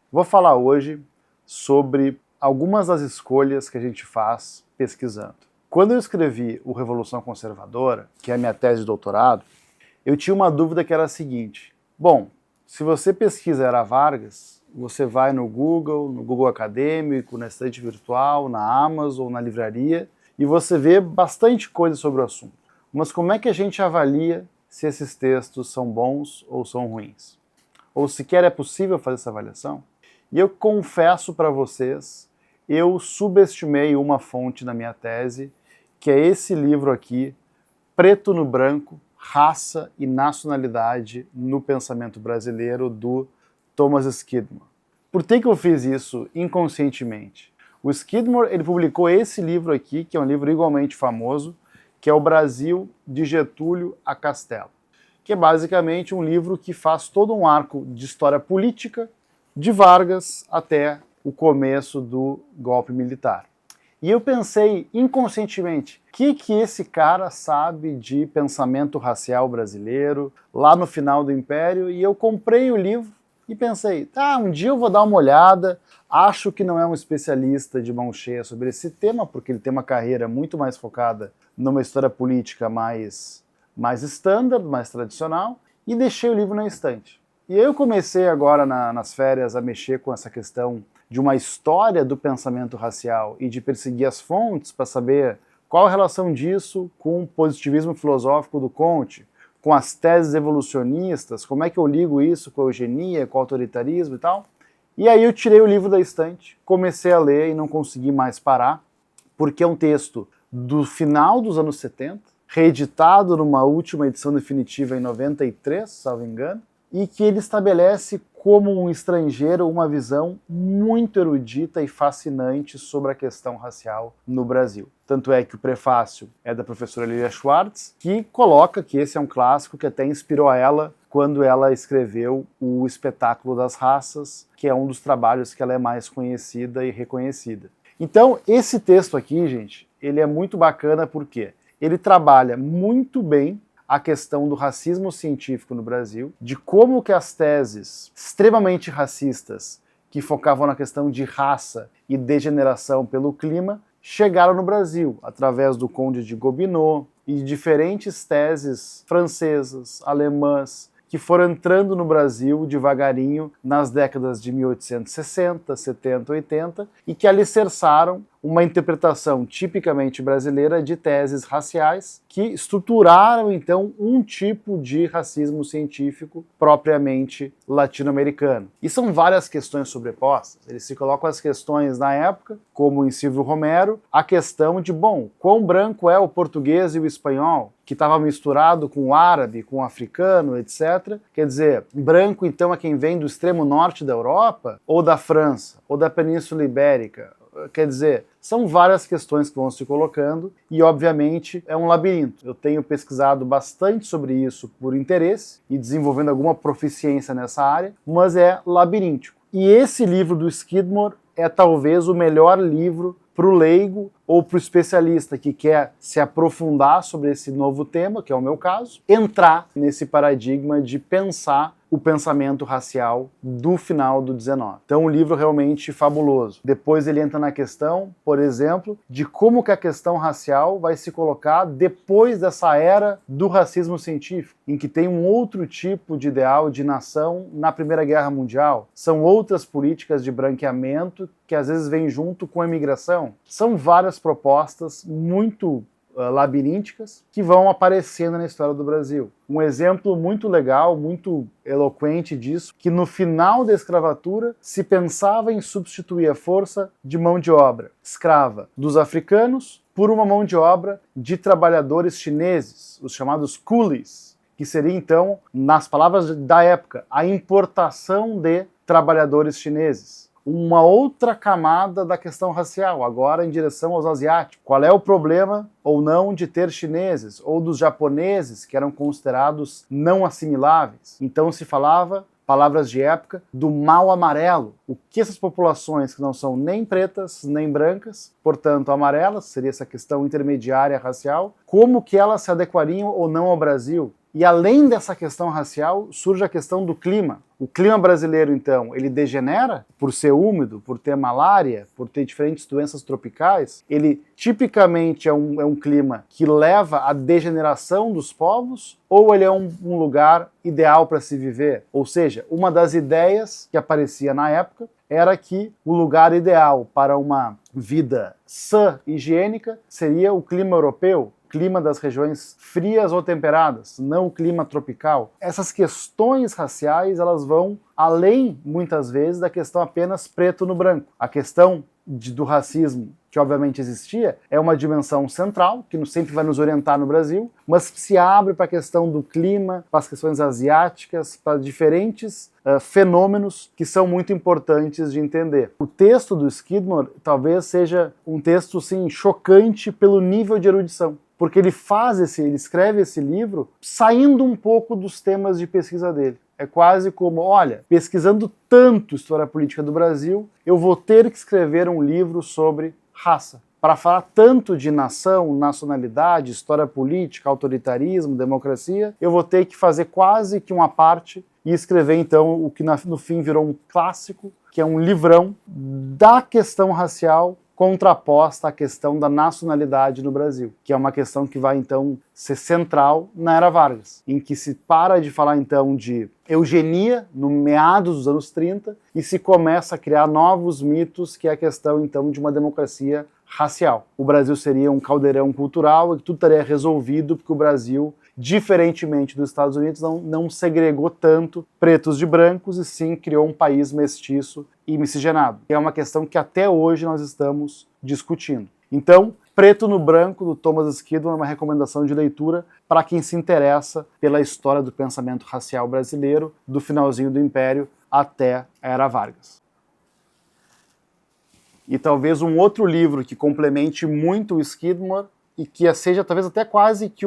Vou falar hoje sobre algumas das escolhas que a gente faz pesquisando. Quando eu escrevi o Revolução Conservadora, que é a minha tese de doutorado, eu tinha uma dúvida que era a seguinte: bom, se você pesquisa Era Vargas, você vai no Google Acadêmico, na estante virtual, na Amazon, na livraria, e você vê bastante coisa sobre o assunto. Mas como é que a gente avalia se esses textos são bons ou são ruins? Ou sequer é possível fazer essa avaliação? E eu confesso para vocês, eu subestimei uma fonte na minha tese, que é esse livro aqui, Preto no Branco, Raça e Nacionalidade no Pensamento Brasileiro, do Thomas Skidmore. Por que eu fiz isso inconscientemente? O Skidmore ele publicou esse livro aqui, que é um livro igualmente famoso, que é O Brasil de Getúlio a Castelo, que é basicamente um livro que faz todo um arco de história política de Vargas até o começo do golpe militar. E eu pensei inconscientemente, o que esse cara sabe de pensamento racial brasileiro lá no final do Império? E eu comprei o livro e pensei, tá, um dia eu vou dar uma olhada. Acho que não é um especialista de mão cheia sobre esse tema, porque ele tem uma carreira muito mais focada numa história política mais standard, mais tradicional, e deixei o livro na estante. E eu comecei agora nas férias a mexer com essa questão de uma história do pensamento racial e de perseguir as fontes para saber qual a relação disso com o positivismo filosófico do Comte, com as teses evolucionistas, como é que eu ligo isso com a eugenia, com o autoritarismo e tal. E aí eu tirei o livro da estante, comecei a ler e não consegui mais parar, porque é um texto do final dos anos 70, reeditado numa última edição definitiva em 93, salvo engano, e que ele estabelece como um estrangeiro uma visão muito erudita e fascinante sobre a questão racial no Brasil. Tanto é que o prefácio é da professora Lilia Schwartz, que coloca que esse é um clássico que até inspirou ela quando ela escreveu o Espetáculo das Raças, que é um dos trabalhos que ela é mais conhecida e reconhecida. Então, esse texto aqui, gente, ele é muito bacana porque ele trabalha muito bem a questão do racismo científico no Brasil, de como que as teses extremamente racistas que focavam na questão de raça e degeneração pelo clima chegaram no Brasil, através do Conde de Gobineau e de diferentes teses francesas, alemãs, que foram entrando no Brasil devagarinho nas décadas de 1860, 70, 80 e que alicerçaram uma interpretação tipicamente brasileira de teses raciais que estruturaram então um tipo de racismo científico propriamente latino-americano. E são várias questões sobrepostas. Eles se colocam as questões na época, como em Silvio Romero, a questão de, bom, quão branco é o português e o espanhol, que estava misturado com o árabe, com o africano, etc. Quer dizer, branco então é quem vem do extremo norte da Europa, ou da França, ou da Península Ibérica. Quer dizer, são várias questões que vão se colocando e, obviamente, é um labirinto. Eu tenho pesquisado bastante sobre isso por interesse e desenvolvendo alguma proficiência nessa área, mas é labiríntico. E esse livro do Skidmore é talvez o melhor livro para o leigo ou para o especialista que quer se aprofundar sobre esse novo tema, que é o meu caso, entrar nesse paradigma de pensar o pensamento racial do final do 19. Então, um livro realmente fabuloso. Depois ele entra na questão, por exemplo, de como que a questão racial vai se colocar depois dessa era do racismo científico, em que tem um outro tipo de ideal de nação na Primeira Guerra Mundial. São outras políticas de branqueamento que às vezes vêm junto com a imigração. São várias propostas muito labirínticas que vão aparecendo na história do Brasil. Um exemplo muito legal, muito eloquente disso, que no final da escravatura se pensava em substituir a força de mão de obra escrava dos africanos por uma mão de obra de trabalhadores chineses, os chamados coolies, que seria então, nas palavras da época, a importação de trabalhadores chineses. Uma outra camada da questão racial, agora em direção aos asiáticos. Qual é o problema ou não de ter chineses ou dos japoneses que eram considerados não assimiláveis? Então se falava, palavras de época, do mal amarelo. O que essas populações que não são nem pretas nem brancas, portanto amarelas, seria essa questão intermediária racial, como que elas se adequariam ou não ao Brasil? E além dessa questão racial, surge a questão do clima. O clima brasileiro, então, ele degenera por ser úmido, por ter malária, por ter diferentes doenças tropicais. Ele tipicamente é um clima que leva à degeneração dos povos, ou ele é um lugar ideal para se viver? Ou seja, uma das ideias que aparecia na época era que o lugar ideal para uma vida sã e higiênica seria o clima europeu, clima das regiões frias ou temperadas, não o clima tropical. Essas questões raciais, elas vão além, muitas vezes, da questão apenas preto no branco. A questão do racismo, que obviamente existia, é uma dimensão central, que sempre vai nos orientar no Brasil, mas que se abre para a questão do clima, para as questões asiáticas, para diferentes fenômenos que são muito importantes de entender. O texto do Skidmore talvez seja um texto, sim, chocante pelo nível de erudição, porque ele escreve esse livro saindo um pouco dos temas de pesquisa dele. É quase como, olha, pesquisando tanto história política do Brasil, eu vou ter que escrever um livro sobre raça. Para falar tanto de nação, nacionalidade, história política, autoritarismo, democracia, eu vou ter que fazer quase que uma parte e escrever, então, o que no fim virou um clássico, que é um livrão da questão racial contraposta à questão da nacionalidade no Brasil, que é uma questão que vai, então, ser central na Era Vargas, em que se para de falar, então, de eugenia no meados dos anos 30 e se começa a criar novos mitos, que é a questão, então, de uma democracia racial. O Brasil seria um caldeirão cultural e que tudo estaria resolvido porque o Brasil, diferentemente dos Estados Unidos, não segregou tanto pretos de brancos e sim criou um país mestiço e miscigenado. É uma questão que até hoje nós estamos discutindo. Então, Preto no Branco, do Thomas Skidmore, é uma recomendação de leitura para quem se interessa pela história do pensamento racial brasileiro, do finalzinho do Império até a Era Vargas. E talvez um outro livro que complemente muito o Skidmore e que seja talvez até quase que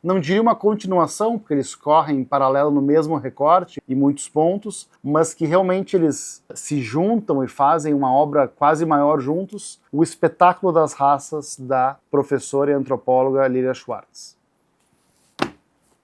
não diria uma continuação, porque eles correm em paralelo no mesmo recorte em muitos pontos, mas que realmente eles se juntam e fazem uma obra quase maior juntos, O Espetáculo das Raças, da professora e antropóloga Lilia Schwartz.